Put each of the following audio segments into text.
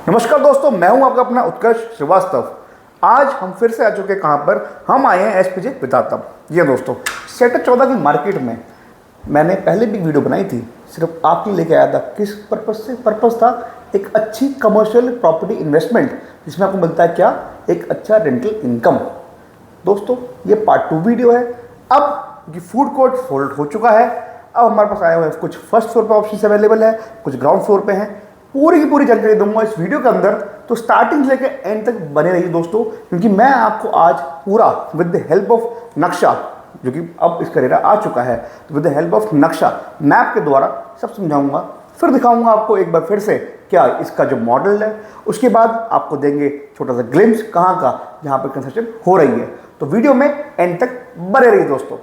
नमस्कार दोस्तों, मैं हूं आपका अपना उत्कर्ष श्रीवास्तव। आज हम फिर से आ चुके हैं। कहां पर हम आए हैं? एसपीजे विधाता। ये दोस्तों, सेक्टर 14 की मार्केट में मैंने पहले भी वीडियो बनाई थी, सिर्फ आपके लिए लेके आया था। किस पर्पज से? पर्पज था एक अच्छी कमर्शियल प्रॉपर्टी इन्वेस्टमेंट, जिसमें आपको मिलता है क्या? एक अच्छा रेंटल इनकम। दोस्तों, ये पार्ट 2 वीडियो है। अब ये फूड कोर्ट सोल्ड हो चुका है। अब हमारे पास आए हुए हैं, कुछ फर्स्ट फ्लोर पे ऑप्शन अवेलेबल है, कुछ ग्राउंड फ्लोर पे हैं। पूरी की पूरी जानकारी दूंगा इस वीडियो के अंदर, तो स्टार्टिंग से लेकर एंड तक बने रहिए दोस्तों, क्योंकि मैं आपको आज पूरा विद द हेल्प ऑफ नक्शा, जो कि अब इसका रेरा आ चुका है, तो विद द हेल्प ऑफ नक्शा मैप के द्वारा सब समझाऊंगा। फिर दिखाऊंगा आपको एक बार फिर से क्या इसका जो मॉडल है। उसके बाद आपको देंगे छोटा सा ग्लिम्स कहाँ का, जहाँ पर कंस्ट्रक्शन हो रही है। तो वीडियो में एंड तक बने रहिए दोस्तों।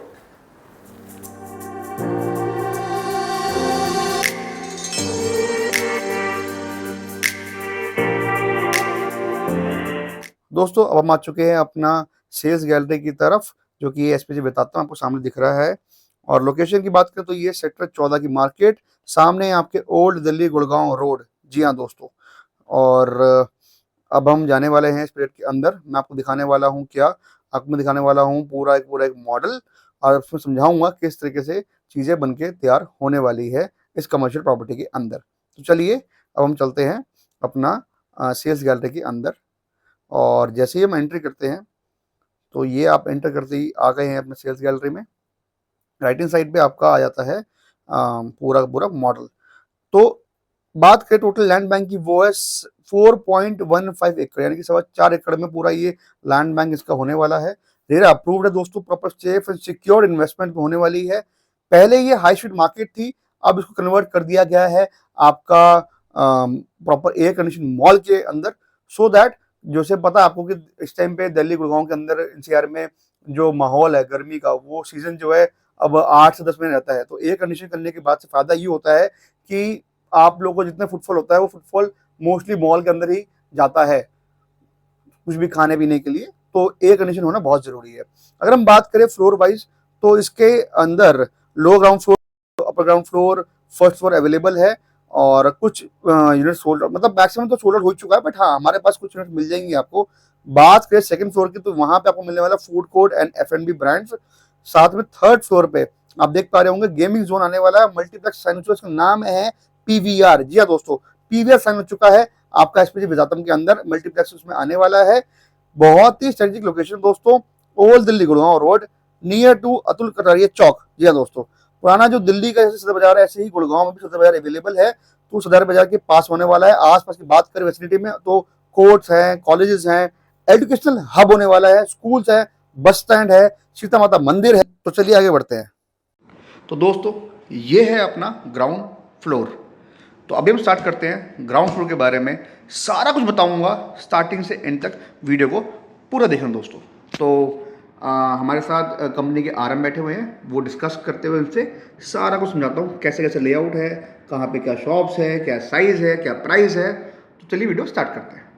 दोस्तों, अब हम आ चुके हैं अपना सेल्स गैलरी की तरफ, जो कि एसपीजे बताता हूँ, आपको सामने दिख रहा है। और लोकेशन की बात करें तो ये सेक्टर 14 की मार्केट, सामने आपके ओल्ड दिल्ली गुड़गांव रोड। जी हाँ दोस्तों। और अब हम जाने वाले हैं इस प्रोजेक्ट के अंदर। मैं आपको दिखाने वाला हूँ क्या? आपको मैं दिखाने वाला हूँ पूरा एक मॉडल, और उसमें समझाऊंगा किस तरीके से चीज़ें बनके तैयार होने वाली है इस कमर्शियल प्रॉपर्टी के अंदर। तो चलिए, अब हम चलते हैं अपना सेल्स गैलरी के अंदर। और जैसे ही हम एंट्री करते हैं, तो ये आप एंटर करते ही आ गए हैं अपने सेल्स गैलरी में। राइट हैंड साइड पे आपका आ जाता है पूरा पूरा मॉडल। तो बात करें टोटल लैंड बैंक की, वो है 4.15 एकड़, यानी कि 4.25 एकड़ में पूरा ये लैंड बैंक इसका होने वाला है। रेरा अप्रूव्ड है दोस्तों, proper safe and secured investment होने वाली है। पहले ये हाई स्ट्रीट मार्केट थी, अब इसको कन्वर्ट कर दिया गया है आपका प्रॉपर एयर कंडीशन मॉल के अंदर, सो दैट जैसे पता है आपको कि इस टाइम पे दिल्ली गुड़गांव के अंदर एनसीआर में जो माहौल है गर्मी का, वो सीजन जो है अब 8 से 10 महीने रहता है। तो एयर कंडीशन करने के बाद से फायदा ये होता है कि आप लोगों को जितना फुटफॉल होता है, वो फुटफॉल मोस्टली मॉल के अंदर ही जाता है कुछ भी खाने पीने के लिए। तो एयर कंडीशन होना बहुत जरूरी है। अगर हम बात करें फ्लोर वाइज, तो इसके अंदर लो ground floor, upper ground floor, first floor available है। और कुछ यूनिट सोल्ड, मतलब मैक्सिमम तो सोल्ड हो चुका है, बट हाँ हमारे पास कुछ यूनिट मिल जाएंगे आपको। बात करें सेकंड फ्लोर की, तो वहां पे आपको मिलने वाला फूड कोर्ट एंड एफ&बी ब्रांड्स। साथ में थर्ड फ्लोर पे आप देख पा रहे होंगे गेमिंग जोन आने वाला है, मल्टीप्लेक्स साइन हो चुका है, इसका नाम है पीवीआर। जी हाँ दोस्तों, पीवीआर साइन हो चुका है आपका एसपीजे विधातम के अंदर, मल्टीप्लेक्स उसमें आने वाला है। बहुत ही स्ट्रेटेजिक लोकेशन दोस्तों, old Delhi Gurgaon road, near to Atul Kataria Chowk. जी हाँ दोस्तों, पुराना जो दिल्ली का सदर बाजार है, ऐसे ही गुड़गांव में भी सदर बाजार अवेलेबल है, तो सदर बाजार के पास होने वाला है। आसपास की बात करें फैसिलिटी में, तो कोर्ट्स हैं, कॉलेजेस हैं, एजुकेशनल हब होने वाला है, स्कूल्स है, बस स्टैंड है, सीता माता मंदिर है। तो चलिए आगे बढ़ते हैं। तो दोस्तों, ये है अपना ग्राउंड फ्लोर। तो अभी हम स्टार्ट करते हैं ग्राउंड फ्लोर के बारे में। सारा कुछ बताऊंगा स्टार्टिंग से एंड तक, वीडियो को पूरा देखना दोस्तों। तो हमारे साथ कंपनी के आरएम बैठे हुए हैं, वो डिस्कस करते हुए उनसे सारा कुछ समझाता हूँ, कैसे कैसे लेआउट है, कहाँ पे क्या शॉप्स है, क्या साइज़ है, क्या प्राइस है। तो चलिए वीडियो स्टार्ट करते हैं।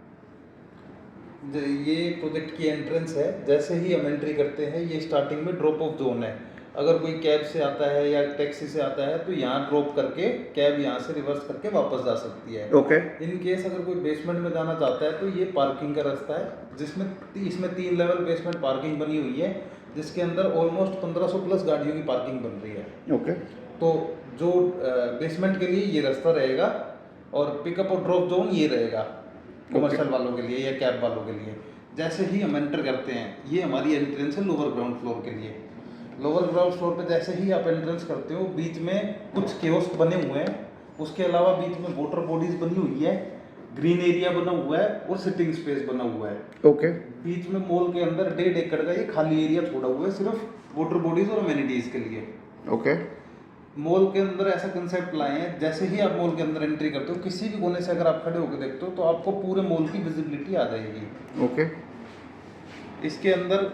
ये प्रोजेक्ट की एंट्रेंस है। जैसे ही हम एंट्री करते हैं, ये स्टार्टिंग में ड्रॉप ऑफ जोन है। अगर कोई कैब से आता है या टैक्सी से आता है, तो यहाँ ड्रॉप करके कैब यहाँ से रिवर्स करके वापस जा सकती है। ओके। इन केस अगर कोई बेसमेंट में जाना चाहता है, तो ये पार्किंग का रास्ता है, जिसमें इसमें 3 लेवल बेसमेंट पार्किंग बनी हुई है, जिसके अंदर ऑलमोस्ट 1500 प्लस गाड़ियों की पार्किंग बन रही है। ओके। तो जो बेसमेंट के लिए ये रास्ता रहेगा, और पिकअप और ड्रॉप जोन ये रहेगा कमर्शियल वालों के लिए या कैब वालों के लिए। जैसे ही हम एंटर करते हैं, ये हमारी एंट्रेंस है लोअर ग्राउंड फ्लोर के लिए। लोअर ग्राउंड फ्लोर पे जैसे ही आप एंट्रेंस करते हो, बीच में कुछ कियोस्क बने हुए हैं, उसके अलावा बीच में वाटर बॉडीज बनी हुई है, ग्रीन एरिया बना हुआ है और सिटिंग स्पेस बना हुआ है। ओके। बीच में मॉल के अंदर 1.5 एकड़ का ये खाली एरिया छोड़ा हुआ है, सिर्फ वाटर बॉडीज और अमेनिटीज के लिए। ओके। मॉल के अंदर ऐसा कंसेप्ट लाए हैं, जैसे ही आप मॉल के अंदर एंट्री करते हो, किसी भी कोने से अगर आप खड़े होकर देखते हो, तो आपको पूरे मॉल की विजिबिलिटी आ जाएगी। ओके। इसके अंदर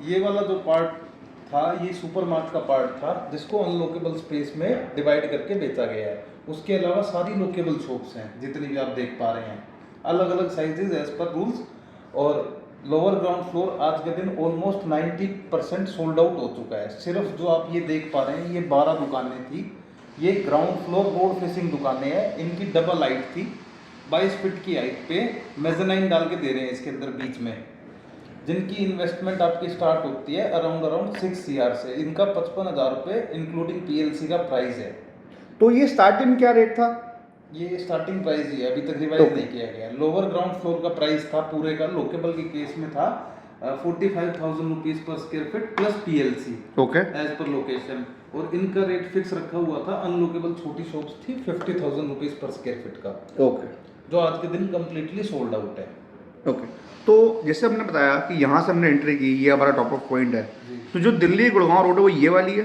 ये वाला जो पार्ट था, ये सुपरमार्ट का पार्ट था, जिसको अनलॉकेबल स्पेस में डिवाइड करके बेचा गया है। उसके अलावा सारी लोकेबल शॉप्स हैं, जितनी भी आप देख पा रहे हैं, अलग अलग साइजेज एज पर रूल्स। और लोअर ग्राउंड फ्लोर आज के दिन ऑलमोस्ट 90% सोल्ड आउट हो चुका है। सिर्फ जो आप ये देख पा रहे हैं, ये 12 दुकानें थी। ये ग्राउंड फ्लोर रोड फेसिंग दुकानें हैं, इनकी डबल लाइट थी। 22 फीट की हाइट पे मेज़नाइन डाल के दे रहे हैं इसके अंदर बीच में, जिनकी इन्वेस्टमेंट आपकी स्टार्ट होती है अराउंड 6 CR से। इनका 55,000 रुपये इंक्लूडिंग PLC का प्राइस है। तो ये स्टार्टिंग में क्या रेट था? ये स्टार्टिंग प्राइस ही है, अभी तक रिवाइज नहीं किया गया। लोअर ग्राउंड फ्लोर का प्राइस था पूरे का, लोकेबल के केस में था 45,000 रुपीज पर square feet plus PLC okay as per location. और इनका रेट फिक्स रखा हुआ था, अनलोकेबल छोटी शॉप्स थी 50,000 रुपीज पर स्क्वायर फीट का, ओके जो आज के दिन कम्प्लीटली सोल्ड आउट है। ओके। तो जैसे हमने बताया कि यहाँ से हमने एंट्री की, ये हमारा टॉप ऑफ पॉइंट है। जी। तो जो दिल्ली गुड़गांव रोड है वो ये वाली है?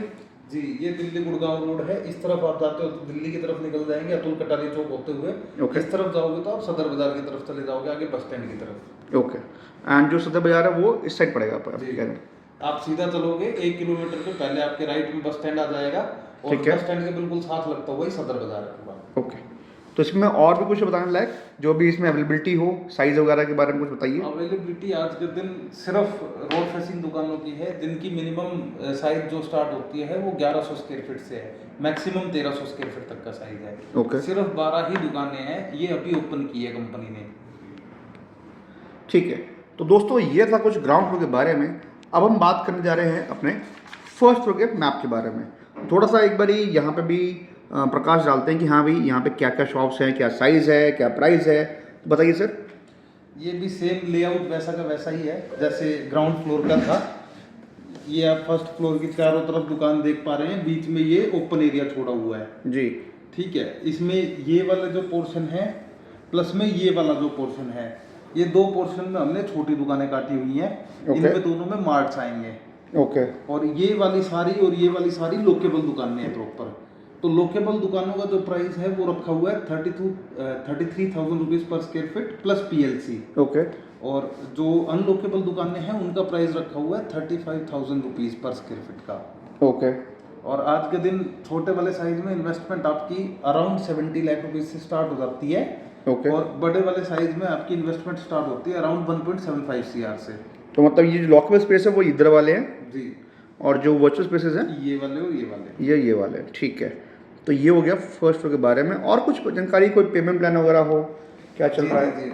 जी, ये दिल्ली गुड़गांव रोड है। इस तरफ आप जाते हो तो दिल्ली की तरफ निकल जाएंगे अतुल कटारी चौक होते हुए। ओके। इस तरफ जाओगे तो आप सदर बाजार की तरफ चले जाओगे, आगे बस स्टैंड की तरफ। ओके। एंड जो सदर बाजार है वो इस साइड पड़ेगा आप जी। कह रहे हैं? आप सीधा चलोगे 1 किलोमीटर के पहले आपके राइट में बस स्टैंड आ जाएगा, और ठीक है। बस स्टैंड के बिल्कुल साथ लगता हुआ ही सदर बाजार है पूरा। ओके। तो इसमें और भी कुछ बताने लायक जो भी इसमें अवेलेबिलिटी हो, साइज वगैरह के बारे में कुछ बताइए। अवेलेबिलिटी आज के दिन सिर्फ रोड फेसिंग दुकानों की है, जिनकी मिनिमम साइज जो स्टार्ट होती है वो 1100 स्क्वायर फीट से है, मैक्सिमम 1300 स्क्वायर फीट तक का साइज है। ओके। सिर्फ 12 ही दुकानें हैं, ये अभी ओपन की है कंपनी ने। ठीक है। तो दोस्तों ये था कुछ ग्राउंड फ्लोर के बारे में। अब हम बात करने जा रहे हैं अपने फर्स्ट फ्लोर के मैप के बारे में। थोड़ा सा एक बारी यहाँ पे भी प्रकाश डालते हैं कि हाँ भाई यहाँ पे क्या क्या शॉप्स हैं, क्या साइज़ है, क्या प्राइस है, तो बताइए सर। ये भी सेम लेआउट वैसा का वैसा ही है जैसे ग्राउंड फ्लोर का था। ये आप फर्स्ट फ्लोर की चारों तरफ दुकान देख पा रहे हैं, बीच में ये ओपन एरिया छोड़ा हुआ है। जी। ठीक है, इसमें ये वाला जो पोर्शन है प्लस में ये वाला जो पोर्शन है, ये दो पोर्शन में हमने छोटी दुकानें काटी हुई हैं। इनमें दोनों में मार्ट्स आएंगे। ओके। और ये वाली सारी और ये वाली सारी लोकेबल दुकानें हैं प्रॉपर। तो लोकेबल दुकानों का जो प्राइस है वो रखा हुआ है 33,000 रुपीज पर square feet plus PLC। Okay. और जो अनलोकेबल दुकानें हैं उनका प्राइस रखा हुआ है 35,000 रुपीज पर स्क्वायर फीट का। ओके। और आज के दिन छोटे वाले साइज में इन्वेस्टमेंट आपकी अराउंड 70 लाख रुपीज से स्टार्ट हो जाती है। ओके। और बड़े वाले साइज में आपकी इन्वेस्टमेंट स्टार्ट होती है अराउंड 1.75 CR से। तो मतलब ये जो लॉकेबल स्पेस है वो इधर वाले हैं जी, और जो वर्चुअल स्पेसेस हैं ये वाले और ये वाले, ये वाले। ठीक है। तो ये हो गया फर्स्ट फ्लोर के बारे में। और कुछ जानकारी, कोई पेमेंट प्लान वगैरह हो, क्या चल रहा है? जी,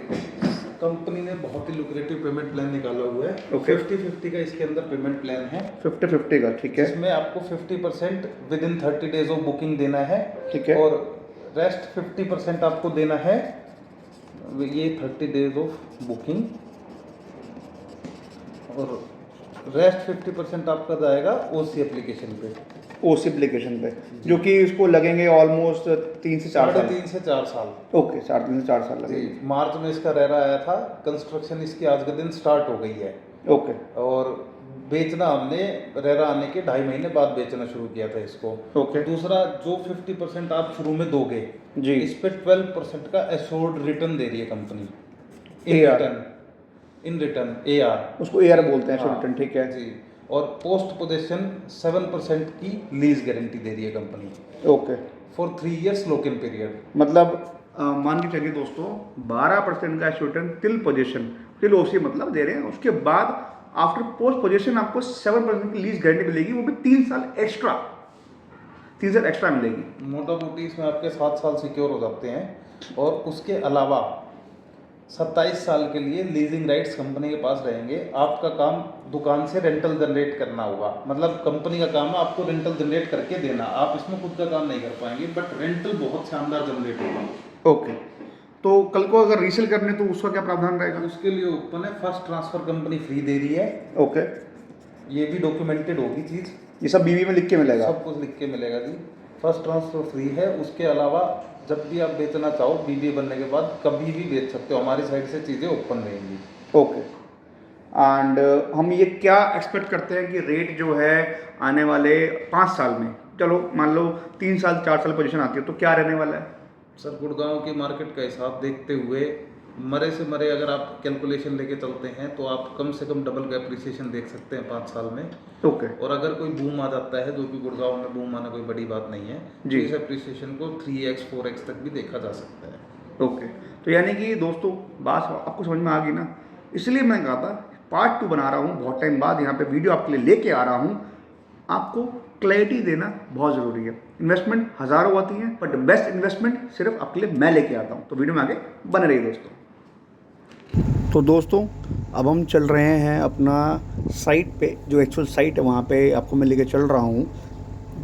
कंपनी ने बहुत ही लुक्रेटिव पेमेंट प्लान निकाला हुआ है। ओके। 50-50 का इसके अंदर पेमेंट प्लान है। 50-50 का, ठीक है। इसमें आपको 50% with in 30 days of booking देना है। ठीक है। और रेस्ट 50% आपको देना है ये 30 डेज ऑफ बुकिंग, और रेस्ट 50% आपका जाएगा OC एप्लीकेशन पे। OC एप्लीकेशन पे, जो कि इसको लगेंगे ऑलमोस्ट 3 से 4 साल। 3 से 4 साल। ओके, 3 से 4 साल लगेंगे। जी, मार्च में इसका रेरा आया था। कंस्ट्रक्शन इसकी आज के दिन स्टार्ट हो गई है। ओके। और बेचना हमने रेरा आने के 2.5 महीने बाद बेचना शुरू किया था इसको। ओके। दूसरा, जो 50% आप शुरू में दोगे जी, इस पे 12% का एश्योर्ड रिटर्न दे रही है company. AR, in return AR उसको AR बोलते हैं, हाँ, रिटर्न, ठीक है जी। और पोस्ट पोजेशन 7% की लीज गारंटी दे रही है company okay. For 3 years lock in period. मतलब मान के चलिए दोस्तों 12% का return till position, till OC मतलब दे रहे हैं। उसके बाद आफ्टर पोस्ट पोजीशन आपको 7% की लीज गारंटी मिलेगी, वो भी 3 साल एक्स्ट्रा, 3 साल एक्स्ट्रा मिलेगी। मोटा मोटी इसमें आपके 7 साल सिक्योर हो जाते हैं। और उसके अलावा 27 साल के लिए लीजिंग राइट्स कंपनी के पास रहेंगे। आपका काम दुकान से रेंटल जनरेट करना होगा, मतलब कंपनी का काम है आपको रेंटल जनरेट करके देना। आप इसमें खुद का काम नहीं कर पाएंगे, बट रेंटल बहुत शानदार जनरेट होगा। ओके। तो कल को अगर रीसेल करने तो उसका क्या प्रावधान रहेगा? उसके लिए ओपन है, फर्स्ट ट्रांसफर कंपनी फ्री दे रही है। ओके। ये भी डॉक्यूमेंटेड होगी चीज़, ये सब BV में लिख के मिलेगा? सब कुछ लिख के मिलेगा जी। फर्स्ट ट्रांसफर फ्री है। उसके अलावा जब भी आप बेचना चाहो BBA बनने के बाद कभी भी बेच सकते हो, हमारी साइड से चीज़ें ओपन रहेंगी। ओके। एंड हम ये क्या एक्सपेक्ट करते हैं कि रेट जो है आने वाले 5 साल में, चलो मान लो 3 साल 4 साल पोजीशन आती है, तो क्या रहने वाला है? सर, गुड़गांव के मार्केट का हिसाब देखते हुए मरे से मरे अगर आप कैलकुलेशन लेके चलते हैं तो आप कम से कम डबल का एप्रिसिएशन देख सकते हैं 5 साल में। ओके। और अगर कोई बूम आ जाता है, जो कि गुड़गांव में बूम आना कोई बड़ी बात नहीं है, तो जी। इस एप्रिसिएशन को 3x 4x तक भी देखा जा सकता है। ओके। तो यानी कि दोस्तों बात आपको समझ में आ गई ना, इसलिए मैं कहा था पार्ट 2 बना रहा हूँ, बहुत टाइम बाद यहाँ पे वीडियो आपके लिए लेके आ रहा हूँ। आपको क्लैरिटी देना बहुत ज़रूरी है। इन्वेस्टमेंट हज़ारों होती हैं, बट बेस्ट इन्वेस्टमेंट सिर्फ आपके लिए मैं लेके आता हूँ। तो वीडियो में आगे बने रहिए दोस्तों। तो दोस्तों अब हम चल रहे हैं अपना साइट पे, जो एक्चुअल साइट है वहाँ पे आपको मैं लेके चल रहा हूँ,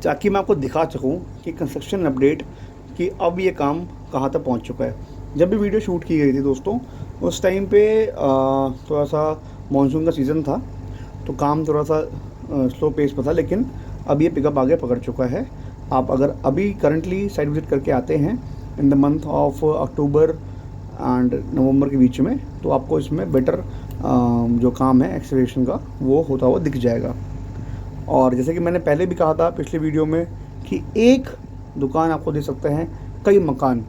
ताकि मैं आपको दिखा सकूँ कि कंस्ट्रक्शन अपडेट कि अब ये काम कहाँ तक पहुँच चुका है। जब भी वीडियो शूट की गई थी दोस्तों, उस टाइम पे थोड़ा सा मानसून का सीज़न था, तो काम थोड़ा सा स्लो पेस पर था, लेकिन अब ये पिकअप आगे पकड़ चुका है। आप अगर अभी करंटली साइट विजिट करके आते हैं in the month of October and November के बीच में, तो आपको इसमें बेटर जो काम है एक्सीवेशन का वो होता हुआ दिख जाएगा। और जैसे कि मैंने पहले भी कहा था पिछले वीडियो में कि एक दुकान आपको दे सकते हैं कई मकान।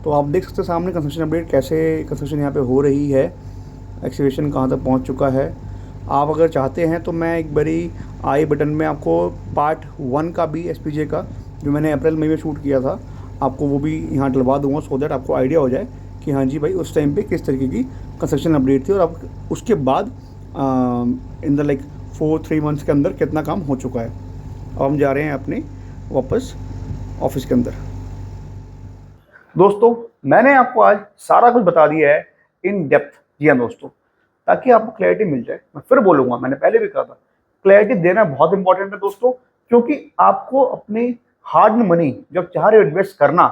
तो आप देख सकते हैं सामने कंस्ट्रक्शन अपडेट, कैसे कंस्ट्रक्शन यहाँ पे हो रही है, एक्सीवेशन कहाँ तक पहुँच चुका है। आप अगर चाहते हैं तो मैं एक बारी आई बटन में आपको पार्ट 1 का भी एसपीजे का, जो मैंने अप्रैल मई में शूट किया था, आपको वो भी यहाँ डलवा दूँगा, सो दैट आपको आइडिया हो जाए कि हाँ जी भाई उस टाइम पे किस तरीके की कंस्ट्रक्शन अपडेट थी, और अब उसके बाद इन द लाइक 4-3 मंथ्स के अंदर कितना काम हो चुका है। अब हम जा रहे हैं अपने वापस ऑफिस के अंदर। दोस्तों मैंने आपको आज सारा कुछ बता दिया है इन डेप्थ। जी हाँ दोस्तों, ताकि आपको क्लैरिटी मिल जाए। मैं फिर बोलूँगा, मैंने पहले भी कहा था, क्लैरिटी देना बहुत इंपॉर्टेंट है दोस्तों, क्योंकि आपको अपनी हार्ड मनी जब चाह रहे हो इन्वेस्ट करना,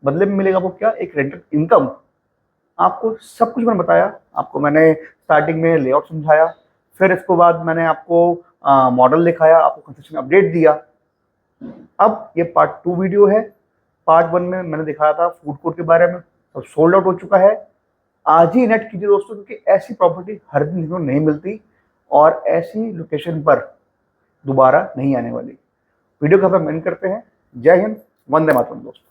बदले में मिलेगा वो क्या, एक रेंटल इनकम। आपको सब कुछ मैंने बताया। आपको मैंने स्टार्टिंग में लेआउट समझाया, फिर इसके बाद मैंने आपको मॉडल दिखाया, आपको कंस्ट्रक्शन अपडेट दिया। अब ये पार्ट 2 वीडियो है। पार्ट 1 में मैंने दिखाया था फूड कोर्ट के बारे में, अब सोल्ड आउट हो चुका है। आज ही नेट कीजिए दोस्तों, क्योंकि ऐसी प्रॉपर्टी हर दिन देखने को नहीं मिलती और ऐसी लोकेशन पर दोबारा नहीं आने वाली। वीडियो को हम एंड करते हैं। जय हिंद, वंदे मातरम दोस्तों।